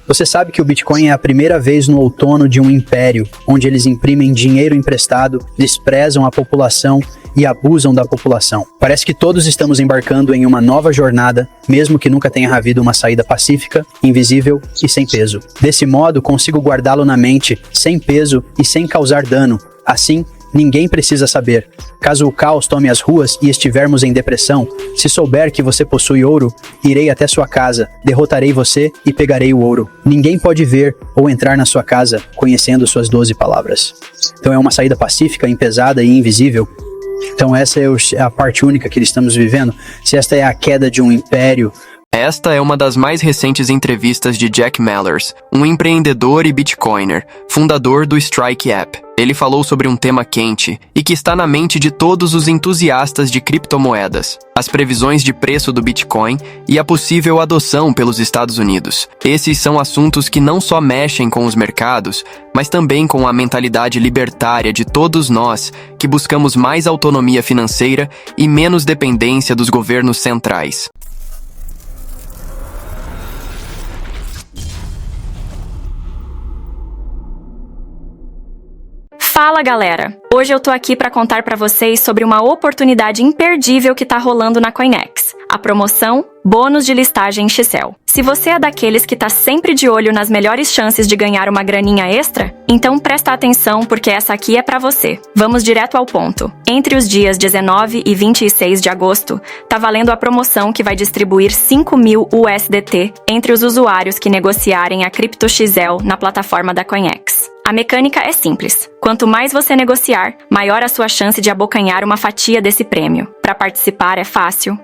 Você sabe que o Bitcoin é a primeira vez no outono de um império, onde eles imprimem dinheiro emprestado, desprezam a população e abusam da população. Parece que todos estamos embarcando em uma nova jornada, mesmo que nunca tenha havido uma saída pacífica, invisível e sem peso. Desse modo, consigo guardá-lo na mente, sem peso e sem causar dano. Assim, ninguém precisa saber. Caso o caos tome as ruas e estivermos em depressão, se souber que você possui ouro, irei até sua casa, derrotarei você e pegarei o ouro. Ninguém pode ver ou entrar na sua casa conhecendo suas 12 palavras. Então é uma saída pacífica, impesada e invisível. Então essa é a parte única que estamos vivendo. Se esta é a queda de um império. Esta é uma das mais recentes entrevistas de Jack Mallers, um empreendedor e bitcoiner, fundador do Strike App. Ele falou sobre um tema quente e que está na mente de todos os entusiastas de criptomoedas: as previsões de preço do Bitcoin e a possível adoção pelos Estados Unidos. Esses são assuntos que não só mexem com os mercados, mas também com a mentalidade libertária de todos nós que buscamos mais autonomia financeira e menos dependência dos governos centrais. Fala galera! Hoje eu tô aqui para contar para vocês sobre uma oportunidade imperdível que tá rolando na CoinEx, a promoção Bônus de Listagem XCEL. Se você é daqueles que tá sempre de olho nas melhores chances de ganhar uma graninha extra, então presta atenção porque essa aqui é para você. Vamos direto ao ponto. Entre os dias 19 e 26 de agosto, tá valendo a promoção que vai distribuir 5.000 USDT entre os usuários que negociarem a Crypto XCEL na plataforma da CoinEx. A mecânica é simples. Quanto mais você negociar, maior a sua chance de abocanhar uma fatia desse prêmio. Para participar é fácil.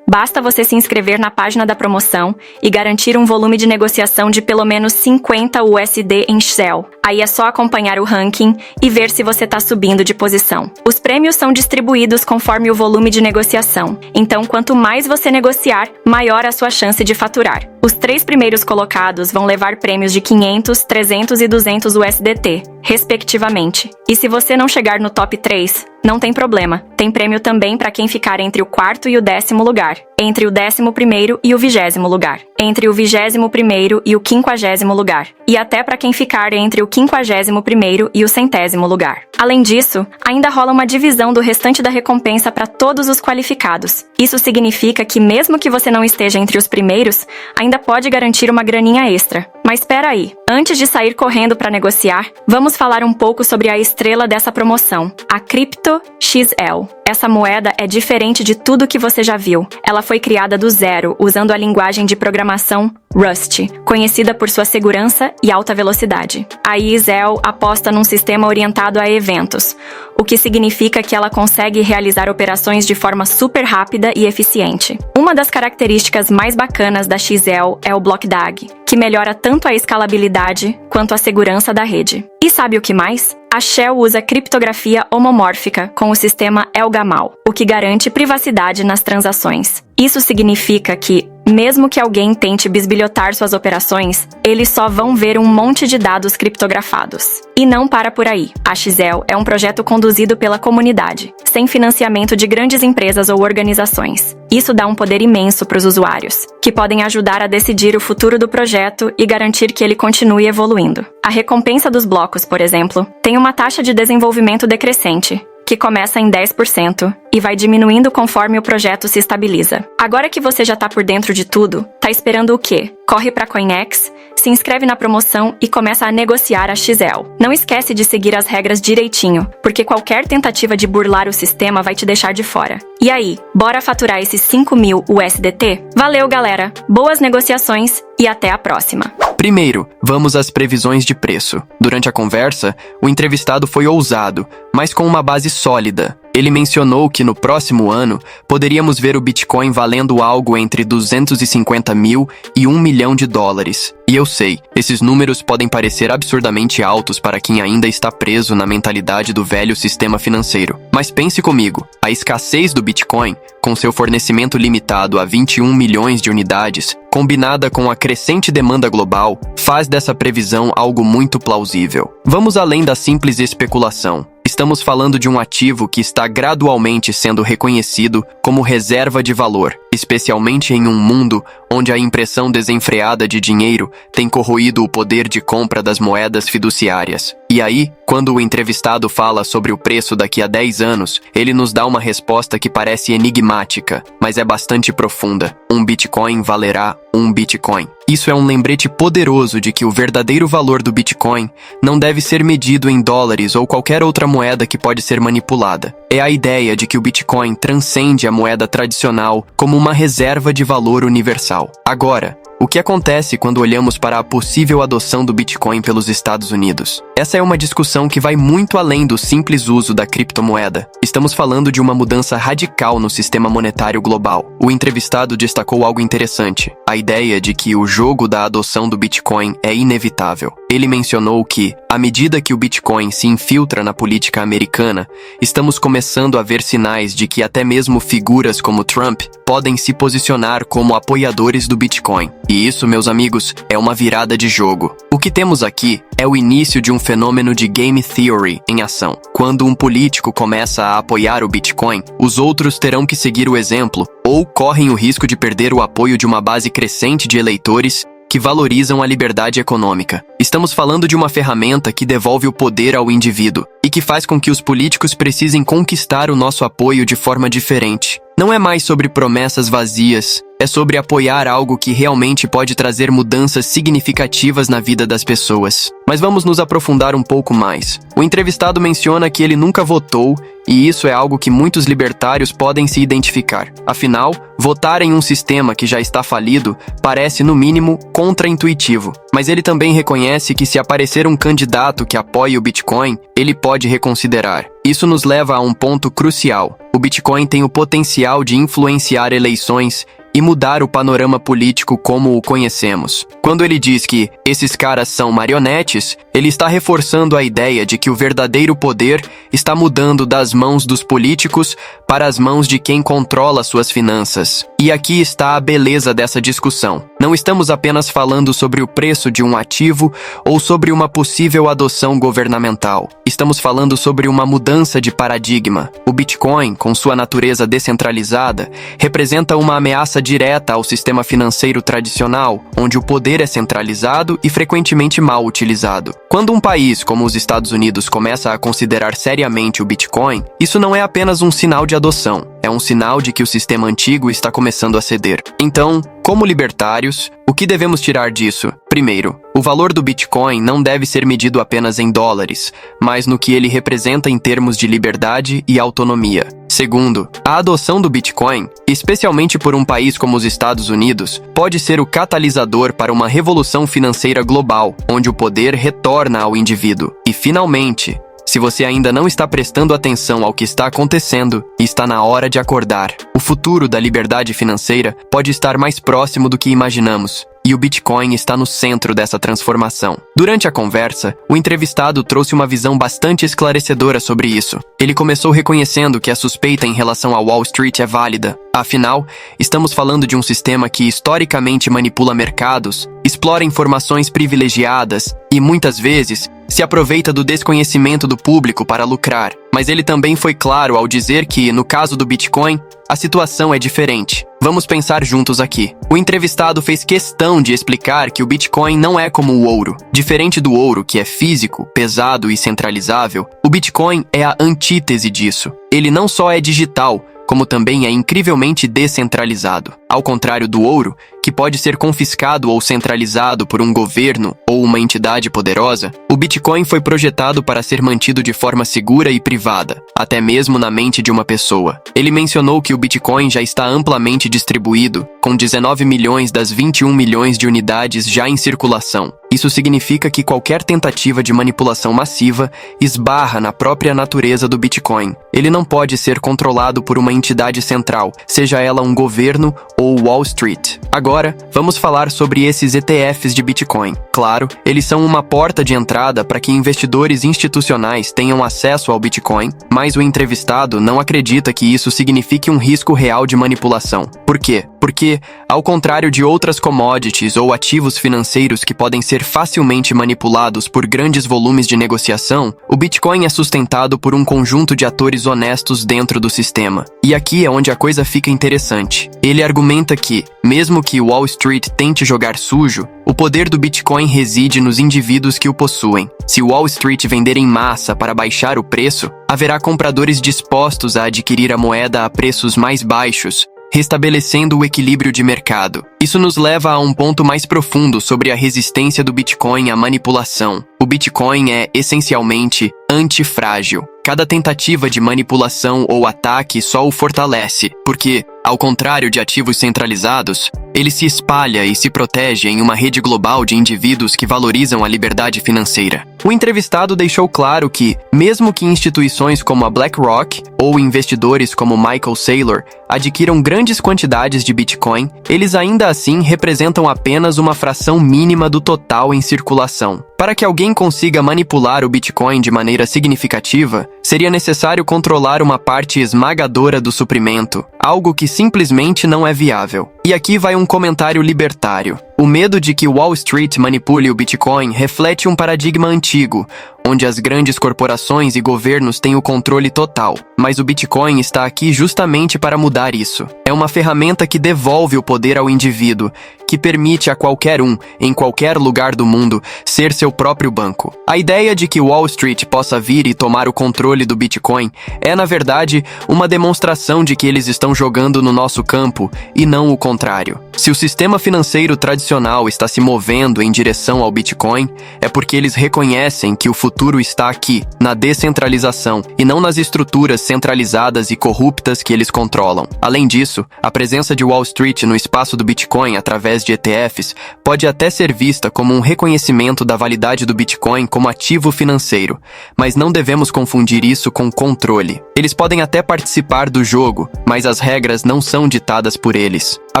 Basta você se inscrever na página da promoção e garantir um volume de negociação de pelo menos 50 USD em XCEL. Aí é só acompanhar o ranking e ver se você está subindo de posição. Os prêmios são distribuídos conforme o volume de negociação. Então, quanto mais você negociar, maior a sua chance de faturar. Os 3 primeiros colocados vão levar prêmios de 500, 300 e 200 USDT, respectivamente. E se você não chegar no top 3, não tem problema. Tem prêmio também para quem ficar entre o 4º e o 10º lugar, entre o 11º e o 20º lugar, entre o 21º e o 50º lugar, e até para quem ficar entre o 51º e o 100º lugar. Além disso, ainda rola uma divisão do restante da recompensa para todos os qualificados. Isso significa que mesmo que você não esteja entre os primeiros, ainda pode garantir uma graninha extra. Mas espera aí, antes de sair correndo para negociar, vamos falar um pouco sobre a estrela dessa promoção, a Crypto XCEL. Essa moeda é diferente de tudo que você já viu. Ela foi criada do zero, usando a linguagem de programação Rust, conhecida por sua segurança e alta velocidade. A XCEL aposta num sistema orientado a eventos, o que significa que ela consegue realizar operações de forma super rápida e eficiente. Uma das características mais bacanas da XCEL é o Block DAG, que melhora tanto a escalabilidade quanto a segurança da rede. E sabe o que mais? A Shell usa criptografia homomórfica com o sistema El-Gamal, o que garante privacidade nas transações. Isso significa que, mesmo que alguém tente bisbilhotar suas operações, eles só vão ver um monte de dados criptografados. E não para por aí. A XCEL é um projeto conduzido pela comunidade, sem financiamento de grandes empresas ou organizações. Isso dá um poder imenso para os usuários, que podem ajudar a decidir o futuro do projeto e garantir que ele continue evoluindo. A recompensa dos blocos, por exemplo, tem uma taxa de desenvolvimento decrescente, que começa em 10% e vai diminuindo conforme o projeto se estabiliza. Agora que você já tá por dentro de tudo, tá esperando o quê? Corre pra CoinEx, se inscreve na promoção e começa a negociar a XCEL. Não esquece de seguir as regras direitinho, porque qualquer tentativa de burlar o sistema vai te deixar de fora. E aí, bora faturar esses 5.000 USDT? Valeu, galera! Boas negociações e até a próxima! Primeiro, vamos às previsões de preço. Durante a conversa, o entrevistado foi ousado, mas com uma base sólida. Ele mencionou que no próximo ano, poderíamos ver o Bitcoin valendo algo entre 250 mil e 1 milhão de dólares. E eu sei, esses números podem parecer absurdamente altos para quem ainda está preso na mentalidade do velho sistema financeiro. Mas pense comigo, a escassez do Bitcoin, com seu fornecimento limitado a 21 milhões de unidades, combinada com a crescente demanda global, faz dessa previsão algo muito plausível. Vamos além da simples especulação. Estamos falando de um ativo que está gradualmente sendo reconhecido como reserva de valor. especialmente em um mundo onde a impressão desenfreada de dinheiro tem corroído o poder de compra das moedas fiduciárias. E aí, quando o entrevistado fala sobre o preço daqui a 10 anos, ele nos dá uma resposta que parece enigmática, mas é bastante profunda. Um Bitcoin valerá um Bitcoin. Isso é um lembrete poderoso de que o verdadeiro valor do Bitcoin não deve ser medido em dólares ou qualquer outra moeda que pode ser manipulada. É a ideia de que o Bitcoin transcende a moeda tradicional como uma reserva de valor universal. Agora, o que acontece quando olhamos para a possível adoção do Bitcoin pelos Estados Unidos? Essa é uma discussão que vai muito além do simples uso da criptomoeda. Estamos falando de uma mudança radical no sistema monetário global. O entrevistado destacou algo interessante: a ideia de que o jogo da adoção do Bitcoin é inevitável. Ele mencionou que, à medida que o Bitcoin se infiltra na política americana, estamos começando a ver sinais de que até mesmo figuras como Trump podem se posicionar como apoiadores do Bitcoin. E isso, meus amigos, é uma virada de jogo. O que temos aqui é o início de um fenômeno de game theory em ação. Quando um político começa a apoiar o Bitcoin, os outros terão que seguir o exemplo ou correm o risco de perder o apoio de uma base crescente de eleitores que valorizam a liberdade econômica. Estamos falando de uma ferramenta que devolve o poder ao indivíduo e que faz com que os políticos precisem conquistar o nosso apoio de forma diferente. Não é mais sobre promessas vazias, é sobre apoiar algo que realmente pode trazer mudanças significativas na vida das pessoas. Mas vamos nos aprofundar um pouco mais. O entrevistado menciona que ele nunca votou, e isso é algo que muitos libertários podem se identificar. Afinal, votar em um sistema que já está falido parece, no mínimo, contraintuitivo. Mas ele também reconhece que se aparecer um candidato que apoie o Bitcoin, ele pode reconsiderar. Isso nos leva a um ponto crucial. O Bitcoin tem o potencial de influenciar eleições e mudar o panorama político como o conhecemos. Quando ele diz que esses caras são marionetes, ele está reforçando a ideia de que o verdadeiro poder está mudando das mãos dos políticos para as mãos de quem controla suas finanças. E aqui está a beleza dessa discussão. Não estamos apenas falando sobre o preço de um ativo ou sobre uma possível adoção governamental. Estamos falando sobre uma mudança de paradigma. O Bitcoin, com sua natureza descentralizada, representa uma ameaça direta ao sistema financeiro tradicional, onde o poder é centralizado e frequentemente mal utilizado. Quando um país como os Estados Unidos começa a considerar seriamente o Bitcoin, isso não é apenas um sinal de adoção, é um sinal de que o sistema antigo está começando a ceder. Então, como libertários, o que devemos tirar disso? Primeiro, o valor do Bitcoin não deve ser medido apenas em dólares, mas no que ele representa em termos de liberdade e autonomia. Segundo, a adoção do Bitcoin, especialmente por um país como os Estados Unidos, pode ser o catalisador para uma revolução financeira global, onde o poder retorna ao indivíduo. E, finalmente, se você ainda não está prestando atenção ao que está acontecendo, está na hora de acordar. O futuro da liberdade financeira pode estar mais próximo do que imaginamos, e o Bitcoin está no centro dessa transformação. Durante a conversa, o entrevistado trouxe uma visão bastante esclarecedora sobre isso. Ele começou reconhecendo que a suspeita em relação a Wall Street é válida. Afinal, estamos falando de um sistema que historicamente manipula mercados, explora informações privilegiadas e, muitas vezes, se aproveita do desconhecimento do público para lucrar. Mas ele também foi claro ao dizer que, no caso do Bitcoin, a situação é diferente. Vamos pensar juntos aqui. O entrevistado fez questão de explicar que o Bitcoin não é como o ouro. Diferente do ouro, que é físico, pesado e centralizável, o Bitcoin é a antítese disso. Ele não só é digital, como também é incrivelmente descentralizado. Ao contrário do ouro, que pode ser confiscado ou centralizado por um governo ou uma entidade poderosa, o Bitcoin foi projetado para ser mantido de forma segura e privada, até mesmo na mente de uma pessoa. Ele mencionou que o Bitcoin já está amplamente distribuído, com 19 milhões das 21 milhões de unidades já em circulação. Isso significa que qualquer tentativa de manipulação massiva esbarra na própria natureza do Bitcoin. Ele não pode ser controlado por uma entidade central, seja ela um governo ou Wall Street. Agora, vamos falar sobre esses ETFs de Bitcoin. Claro, eles são uma porta de entrada para que investidores institucionais tenham acesso ao Bitcoin, mas o entrevistado não acredita que isso signifique um risco real de manipulação. Por quê? Porque, ao contrário de outras commodities ou ativos financeiros que podem ser facilmente manipulados por grandes volumes de negociação, o Bitcoin é sustentado por um conjunto de atores honestos dentro do sistema. E aqui é onde a coisa fica interessante. Ele argumenta que, mesmo que Wall Street tente jogar sujo, o poder do Bitcoin reside nos indivíduos que o possuem. Se Wall Street vender em massa para baixar o preço, haverá compradores dispostos a adquirir a moeda a preços mais baixos, restabelecendo o equilíbrio de mercado. Isso nos leva a um ponto mais profundo sobre a resistência do Bitcoin à manipulação. O Bitcoin é, essencialmente, antifrágil. Cada tentativa de manipulação ou ataque só o fortalece, porque, ao contrário de ativos centralizados, ele se espalha e se protege em uma rede global de indivíduos que valorizam a liberdade financeira. O entrevistado deixou claro que, mesmo que instituições como a BlackRock ou investidores como Michael Saylor adquiram grandes quantidades de Bitcoin, eles ainda assim representam apenas uma fração mínima do total em circulação. Para que alguém consiga manipular o Bitcoin de maneira significativa, seria necessário controlar uma parte esmagadora do suprimento, algo que simplesmente não é viável. E aqui vai um comentário libertário. O medo de que Wall Street manipule o Bitcoin reflete um paradigma antigo, onde as grandes corporações e governos têm o controle total. Mas o Bitcoin está aqui justamente para mudar isso. É uma ferramenta que devolve o poder ao indivíduo, que permite a qualquer um, em qualquer lugar do mundo, ser seu próprio banco. A ideia de que Wall Street possa vir e tomar o controle do Bitcoin é, na verdade, uma demonstração de que eles estão jogando no nosso campo e não o contrário. Se o sistema financeiro tradicional está se movendo em direção ao Bitcoin, é porque eles reconhecem que o futuro está aqui, na descentralização, e não nas estruturas centralizadas e corruptas que eles controlam. Além disso, a presença de Wall Street no espaço do Bitcoin através de ETFs pode até ser vista como um reconhecimento da validade do Bitcoin como ativo financeiro, mas não devemos confundir isso com controle. Eles podem até participar do jogo, mas as regras não são ditadas por eles. A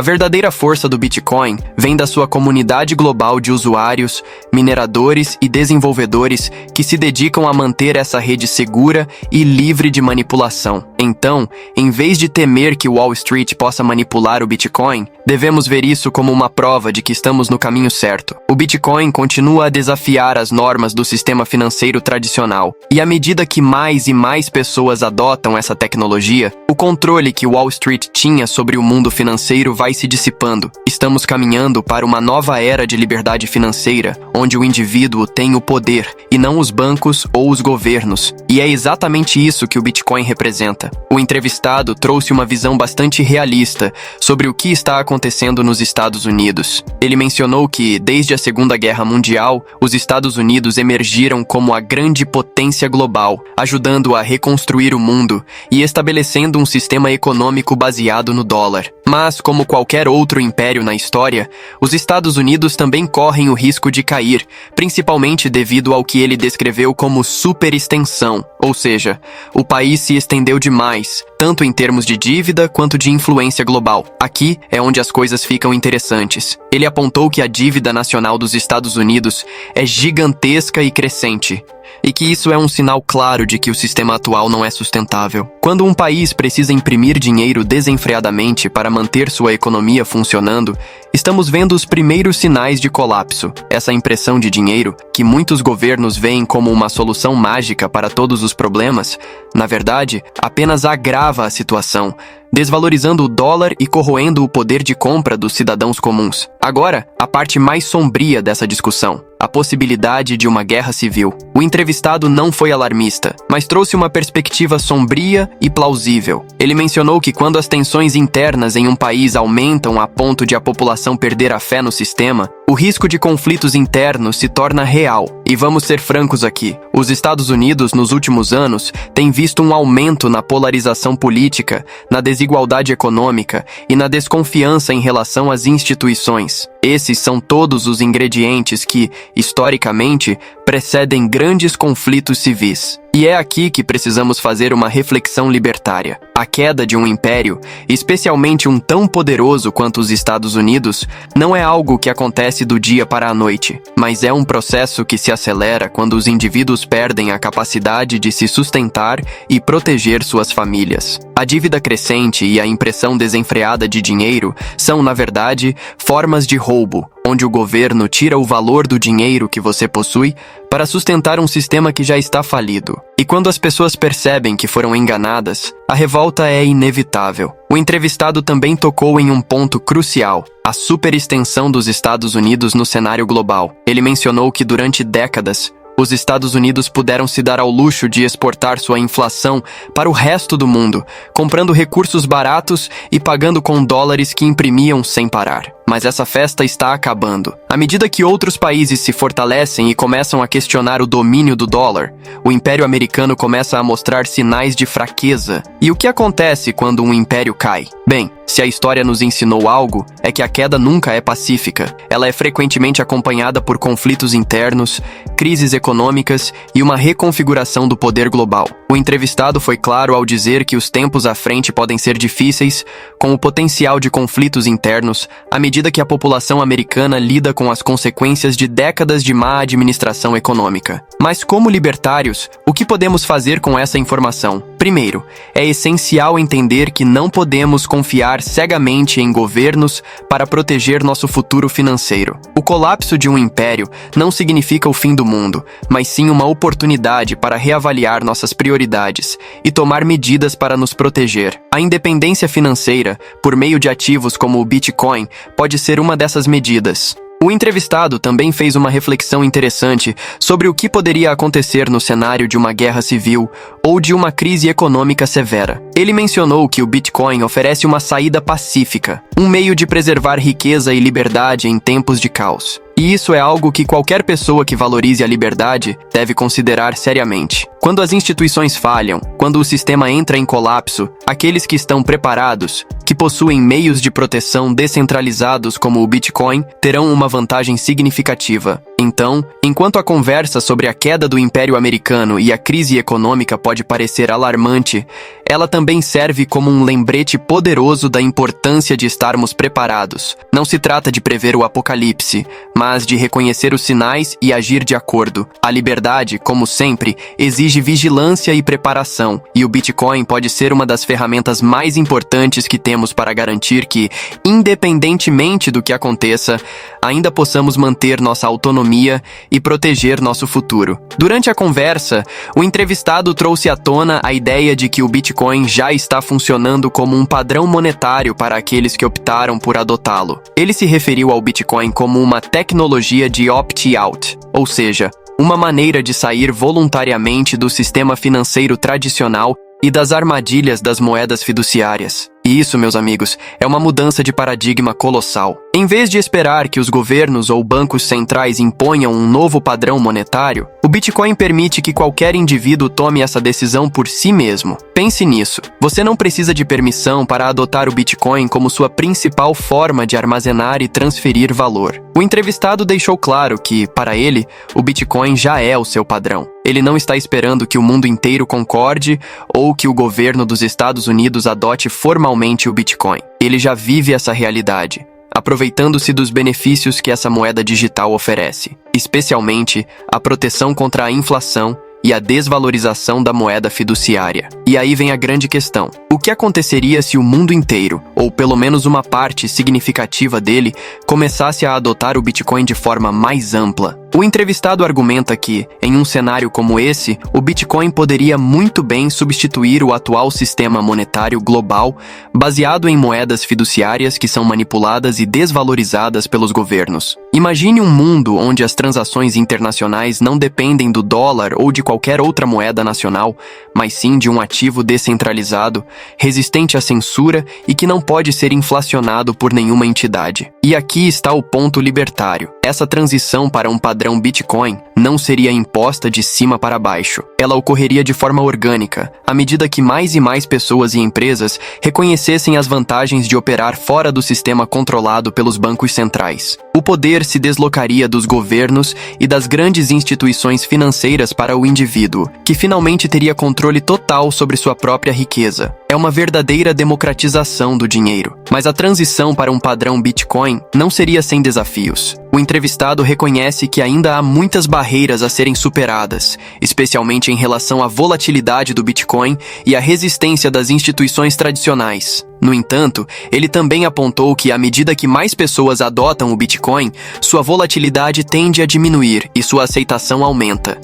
verdadeira força do Bitcoin vem da sua comunidade global de usuários, mineradores e desenvolvedores que se dedicam a manter essa rede segura e livre de manipulação. Então, em vez de temer que Wall Street possa manipular o Bitcoin, devemos ver isso como uma prova de que estamos no caminho certo. O Bitcoin continua a desafiar as normas do sistema financeiro tradicional, e à medida que mais e mais pessoas adotam essa tecnologia, o controle que Wall Street tinha sobre o mundo financeiro vai se dissipando. Estamos caminhando para uma nova era de liberdade financeira, onde o indivíduo tem o poder, e não os bancos ou os governos. E é exatamente isso que o Bitcoin representa. O entrevistado trouxe uma visão bastante realista sobre o que está acontecendo nos Estados Unidos. Ele mencionou que, desde a Segunda Guerra Mundial, os Estados Unidos emergiram como a grande potência global, ajudando a reconstruir o mundo e estabelecendo um sistema econômico baseado no dólar. Mas, como qualquer outro império na história, os Estados Unidos também correm o risco de cair, principalmente devido ao que ele descreveu como superextensão, ou seja, o país se estendeu demais, tanto em termos de dívida quanto de influência global. Aqui é onde as coisas ficam interessantes. Ele apontou que a dívida nacional dos Estados Unidos é gigantesca e crescente, e que isso é um sinal claro de que o sistema atual não é sustentável. Quando um país precisa imprimir dinheiro desenfreadamente para manter sua economia funcionando, estamos vendo os primeiros sinais de colapso. Essa impressão de dinheiro, que muitos governos veem como uma solução mágica para todos os problemas, na verdade, apenas agrava a situação, desvalorizando o dólar e corroendo o poder de compra dos cidadãos comuns. Agora, a parte mais sombria dessa discussão: a possibilidade de uma guerra civil. O entrevistado não foi alarmista, mas trouxe uma perspectiva sombria e plausível. Ele mencionou que quando as tensões internas em um país aumentam a ponto de a população perder a fé no sistema, o risco de conflitos internos se torna real. E vamos ser francos aqui, os Estados Unidos, nos últimos anos, têm visto um aumento na polarização política, na desigualdade econômica e na desconfiança em relação às instituições. Esses são todos os ingredientes que, historicamente, precedem grandes conflitos civis. E é aqui que precisamos fazer uma reflexão libertária. A queda de um império, especialmente um tão poderoso quanto os Estados Unidos, não é algo que acontece do dia para a noite, mas é um processo que se acelera quando os indivíduos perdem a capacidade de se sustentar e proteger suas famílias. A dívida crescente e a impressão desenfreada de dinheiro são, na verdade, formas de roubo. onde o governo tira o valor do dinheiro que você possui para sustentar um sistema que já está falido. E quando as pessoas percebem que foram enganadas, a revolta é inevitável. O entrevistado também tocou em um ponto crucial: a superextensão dos Estados Unidos no cenário global. Ele mencionou que durante décadas, os Estados Unidos puderam se dar ao luxo de exportar sua inflação para o resto do mundo, comprando recursos baratos e pagando com dólares que imprimiam sem parar. Mas essa festa está acabando. À medida que outros países se fortalecem e começam a questionar o domínio do dólar, o Império Americano começa a mostrar sinais de fraqueza. E o que acontece quando um império cai? Bem, se a história nos ensinou algo, é que a queda nunca é pacífica. Ela é frequentemente acompanhada por conflitos internos, crises econômicas e uma reconfiguração do poder global. O entrevistado foi claro ao dizer que os tempos à frente podem ser difíceis, com o potencial de conflitos internos, à medida que a população americana lida com as consequências de décadas de má administração econômica. Mas como libertários, o que podemos fazer com essa informação? Primeiro, é essencial entender que não podemos confiar cegamente em governos para proteger nosso futuro financeiro. O colapso de um império não significa o fim do mundo, mas sim uma oportunidade para reavaliar nossas prioridades e tomar medidas para nos proteger. A independência financeira, por meio de ativos como o Bitcoin, pode ser uma dessas medidas. O entrevistado também fez uma reflexão interessante sobre o que poderia acontecer no cenário de uma guerra civil ou de uma crise econômica severa. Ele mencionou que o Bitcoin oferece uma saída pacífica, um meio de preservar riqueza e liberdade em tempos de caos. E isso é algo que qualquer pessoa que valorize a liberdade deve considerar seriamente. Quando as instituições falham, quando o sistema entra em colapso, aqueles que estão preparados, que possuem meios de proteção descentralizados como o Bitcoin, terão uma vantagem significativa. Então, enquanto a conversa sobre a queda do Império Americano e a crise econômica pode parecer alarmante, ela também serve como um lembrete poderoso da importância de estarmos preparados. Não se trata de prever o apocalipse, mas de reconhecer os sinais e agir de acordo. A liberdade, como sempre, exige vigilância e preparação, e o Bitcoin pode ser uma das ferramentas mais importantes que temos para garantir que, independentemente do que aconteça, ainda possamos manter nossa autonomia e proteger nosso futuro. Durante a conversa, o entrevistado trouxe à tona a ideia de que o Bitcoin já está funcionando como um padrão monetário para aqueles que optaram por adotá-lo. Ele se referiu ao Bitcoin como uma tecnologia de opt-out, ou seja, uma maneira de sair voluntariamente do sistema financeiro tradicional e das armadilhas das moedas fiduciárias. E isso, meus amigos, é uma mudança de paradigma colossal. Em vez de esperar que os governos ou bancos centrais imponham um novo padrão monetário, o Bitcoin permite que qualquer indivíduo tome essa decisão por si mesmo. Pense nisso. Você não precisa de permissão para adotar o Bitcoin como sua principal forma de armazenar e transferir valor. O entrevistado deixou claro que, para ele, o Bitcoin já é o seu padrão. Ele não está esperando que o mundo inteiro concorde ou que o governo dos Estados Unidos adote formalmente o Bitcoin. Ele já vive essa realidade, aproveitando-se dos benefícios que essa moeda digital oferece, especialmente a proteção contra a inflação e a desvalorização da moeda fiduciária. E aí vem a grande questão: o que aconteceria se o mundo inteiro, ou pelo menos uma parte significativa dele, começasse a adotar o Bitcoin de forma mais ampla? O entrevistado argumenta que, em um cenário como esse, o Bitcoin poderia muito bem substituir o atual sistema monetário global, baseado em moedas fiduciárias que são manipuladas e desvalorizadas pelos governos. Imagine um mundo onde as transações internacionais não dependem do dólar ou de qualquer outra moeda nacional, mas sim de um ativo descentralizado, resistente à censura e que não pode ser inflacionado por nenhuma entidade. E aqui está o ponto libertário. Essa transição para um padrão Bitcoin não seria imposta de cima para baixo. Ela ocorreria de forma orgânica, à medida que mais e mais pessoas e empresas reconhecessem as vantagens de operar fora do sistema controlado pelos bancos centrais. O poder se deslocaria dos governos e das grandes instituições financeiras para o indivíduo, que finalmente teria controle total sobre sua própria riqueza. É é uma verdadeira democratização do dinheiro. Mas a transição para um padrão Bitcoin não seria sem desafios. O entrevistado reconhece que ainda há muitas barreiras a serem superadas, especialmente em relação à volatilidade do Bitcoin e à resistência das instituições tradicionais. No entanto, ele também apontou que à medida que mais pessoas adotam o Bitcoin, sua volatilidade tende a diminuir e sua aceitação aumenta.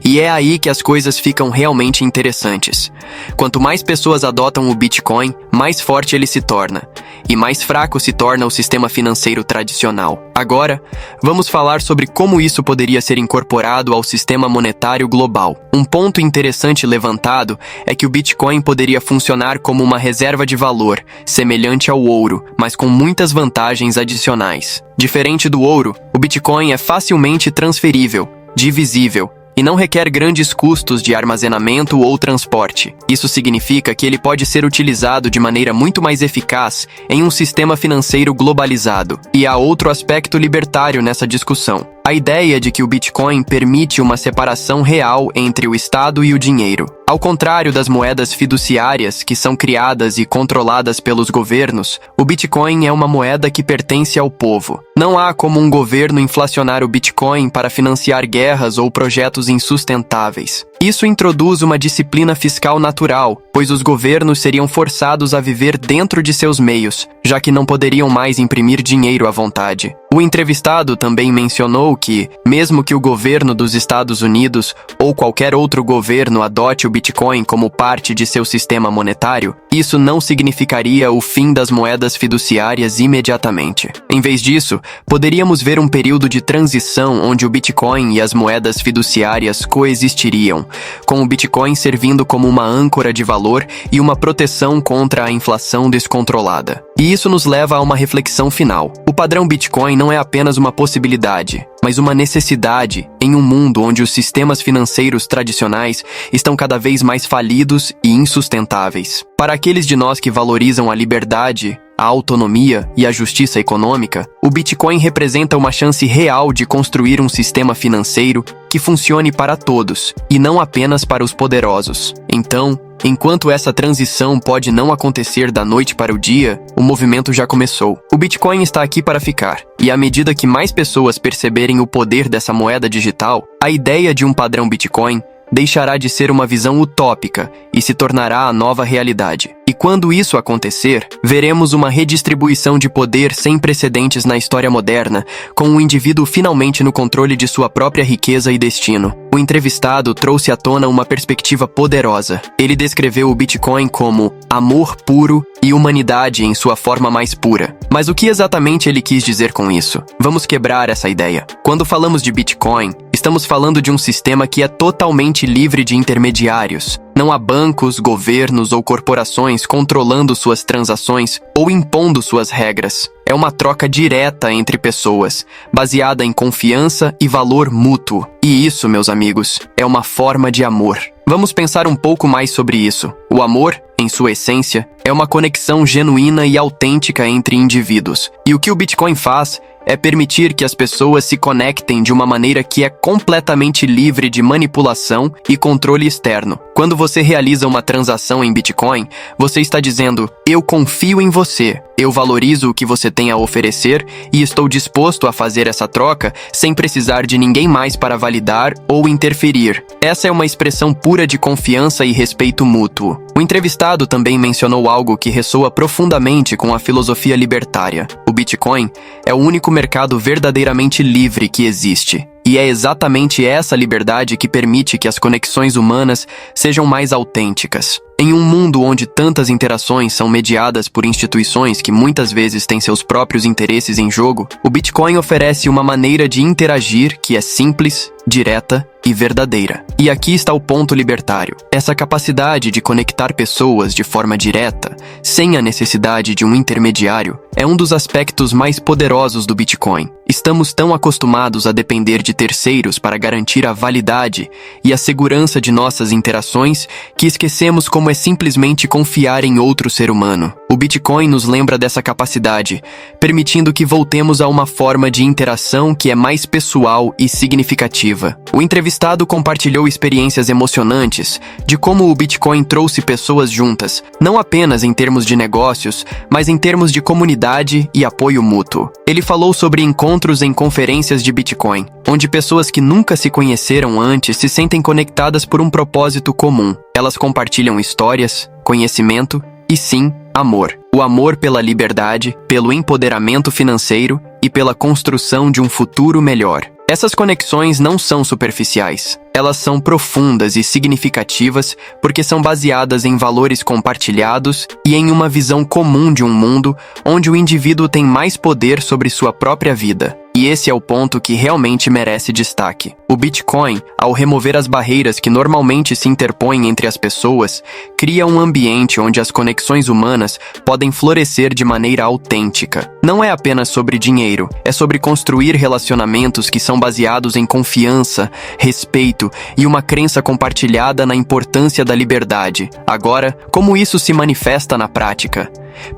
E é aí que as coisas ficam realmente interessantes. Quanto mais pessoas adotam o Bitcoin, mais forte ele se torna, e mais fraco se torna o sistema financeiro tradicional. Agora, vamos falar sobre como isso poderia ser incorporado ao sistema monetário global. Um ponto interessante levantado é que o Bitcoin poderia funcionar como uma reserva de valor, semelhante ao ouro, mas com muitas vantagens adicionais. Diferente do ouro, o Bitcoin é facilmente transferível, divisível, e não requer grandes custos de armazenamento ou transporte. Isso significa que ele pode ser utilizado de maneira muito mais eficaz em um sistema financeiro globalizado. E há outro aspecto libertário nessa discussão: a ideia de que o Bitcoin permite uma separação real entre o Estado e o dinheiro. Ao contrário das moedas fiduciárias, que são criadas e controladas pelos governos, o Bitcoin é uma moeda que pertence ao povo. Não há como um governo inflacionar o Bitcoin para financiar guerras ou projetos insustentáveis. Isso introduz uma disciplina fiscal natural, pois os governos seriam forçados a viver dentro de seus meios, já que não poderiam mais imprimir dinheiro à vontade. O entrevistado também mencionou que, mesmo que o governo dos Estados Unidos ou qualquer outro governo adote o Bitcoin como parte de seu sistema monetário, isso não significaria o fim das moedas fiduciárias imediatamente. Em vez disso, poderíamos ver um período de transição onde o Bitcoin e as moedas fiduciárias coexistiriam, com o Bitcoin servindo como uma âncora de valor e uma proteção contra a inflação descontrolada. E isso nos leva a uma reflexão final. O padrão Bitcoin não é apenas uma possibilidade, mas uma necessidade em um mundo onde os sistemas financeiros tradicionais estão cada vez mais falidos e insustentáveis. Para aqueles de nós que valorizam a liberdade, a autonomia e a justiça econômica, o Bitcoin representa uma chance real de construir um sistema financeiro que funcione para todos, e não apenas para os poderosos. Então, enquanto essa transição pode não acontecer da noite para o dia, o movimento já começou. O Bitcoin está aqui para ficar, e à medida que mais pessoas perceberem o poder dessa moeda digital, a ideia de um padrão Bitcoin deixará de ser uma visão utópica e se tornará a nova realidade. E quando isso acontecer, veremos uma redistribuição de poder sem precedentes na história moderna, com o indivíduo finalmente no controle de sua própria riqueza e destino. O entrevistado trouxe à tona uma perspectiva poderosa. Ele descreveu o Bitcoin como amor puro e humanidade em sua forma mais pura. Mas o que exatamente ele quis dizer com isso? Vamos quebrar essa ideia. Quando falamos de Bitcoin, estamos falando de um sistema que é totalmente livre de intermediários. Não há bancos, governos ou corporações controlando suas transações ou impondo suas regras. É uma troca direta entre pessoas, baseada em confiança e valor mútuo. E isso, meus amigos, é uma forma de amor. Vamos pensar um pouco mais sobre isso. O amor, em sua essência, é uma conexão genuína e autêntica entre indivíduos. E o que o Bitcoin faz é permitir que as pessoas se conectem de uma maneira que é completamente livre de manipulação e controle externo. Quando você realiza uma transação em Bitcoin, você está dizendo: eu confio em você, eu valorizo o que você tem a oferecer e estou disposto a fazer essa troca sem precisar de ninguém mais para validar ou interferir. Essa é uma expressão pura de confiança e respeito mútuo. O entrevistado também mencionou algo que ressoa profundamente com a filosofia libertária. O Bitcoin é o único mercado verdadeiramente livre que existe. E é exatamente essa liberdade que permite que as conexões humanas sejam mais autênticas. Em um mundo onde tantas interações são mediadas por instituições que muitas vezes têm seus próprios interesses em jogo, o Bitcoin oferece uma maneira de interagir que é simples, direta e verdadeira. E aqui está o ponto libertário. Essa capacidade de conectar pessoas de forma direta, sem a necessidade de um intermediário, é um dos aspectos mais poderosos do Bitcoin. Estamos tão acostumados a depender de terceiros para garantir a validade e a segurança de nossas interações que esquecemos como é simplesmente confiar em outro ser humano. O Bitcoin nos lembra dessa capacidade, permitindo que voltemos a uma forma de interação que é mais pessoal e significativa. O entrevistado compartilhou experiências emocionantes de como o Bitcoin trouxe pessoas juntas, não apenas em termos de negócios, mas em termos de comunidade e apoio mútuo. Ele falou sobre encontros em conferências de Bitcoin, onde pessoas que nunca se conheceram antes se sentem conectadas por um propósito comum. Elas compartilham histórias, conhecimento e, sim, amor. O amor pela liberdade, pelo empoderamento financeiro e pela construção de um futuro melhor. Essas conexões não são superficiais. Elas são profundas e significativas porque são baseadas em valores compartilhados e em uma visão comum de um mundo onde o indivíduo tem mais poder sobre sua própria vida. E esse é o ponto que realmente merece destaque. O Bitcoin, ao remover as barreiras que normalmente se interpõem entre as pessoas, cria um ambiente onde as conexões humanas podem florescer de maneira autêntica. Não é apenas sobre dinheiro, é sobre construir relacionamentos que são baseados em confiança, respeito e uma crença compartilhada na importância da liberdade. Agora, como isso se manifesta na prática?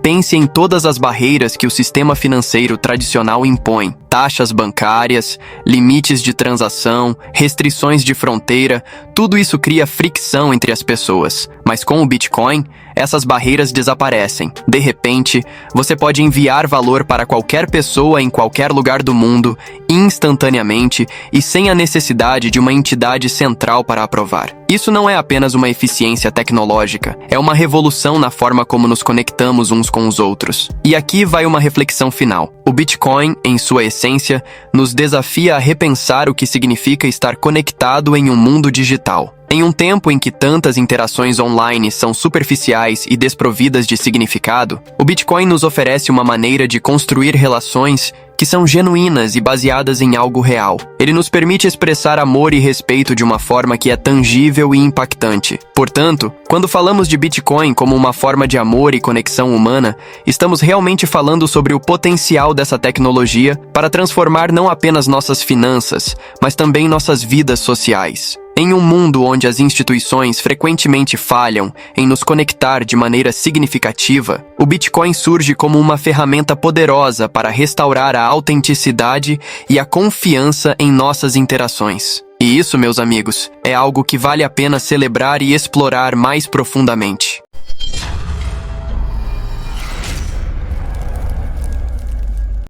Pense em todas as barreiras que o sistema financeiro tradicional impõe. Taxas bancárias, limites de transação, restrições de fronteira, tudo isso cria fricção entre as pessoas. Mas com o Bitcoin, essas barreiras desaparecem. De repente, você pode enviar valor para qualquer pessoa em qualquer lugar do mundo, instantaneamente e sem a necessidade de uma entidade central para aprovar. Isso não é apenas uma eficiência tecnológica, é uma revolução na forma como nos conectamos uns com os outros. E aqui vai uma reflexão final. O Bitcoin, em sua essência, nos desafia a repensar o que significa estar conectado em um mundo digital. Em um tempo em que tantas interações online são superficiais e desprovidas de significado, o Bitcoin nos oferece uma maneira de construir relações que são genuínas e baseadas em algo real. Ele nos permite expressar amor e respeito de uma forma que é tangível e impactante. Portanto, quando falamos de Bitcoin como uma forma de amor e conexão humana, estamos realmente falando sobre o potencial dessa tecnologia para transformar não apenas nossas finanças, mas também nossas vidas sociais. Em um mundo onde as instituições frequentemente falham em nos conectar de maneira significativa, o Bitcoin surge como uma ferramenta poderosa para restaurar a autenticidade e a confiança em nossas interações. E isso, meus amigos, é algo que vale a pena celebrar e explorar mais profundamente.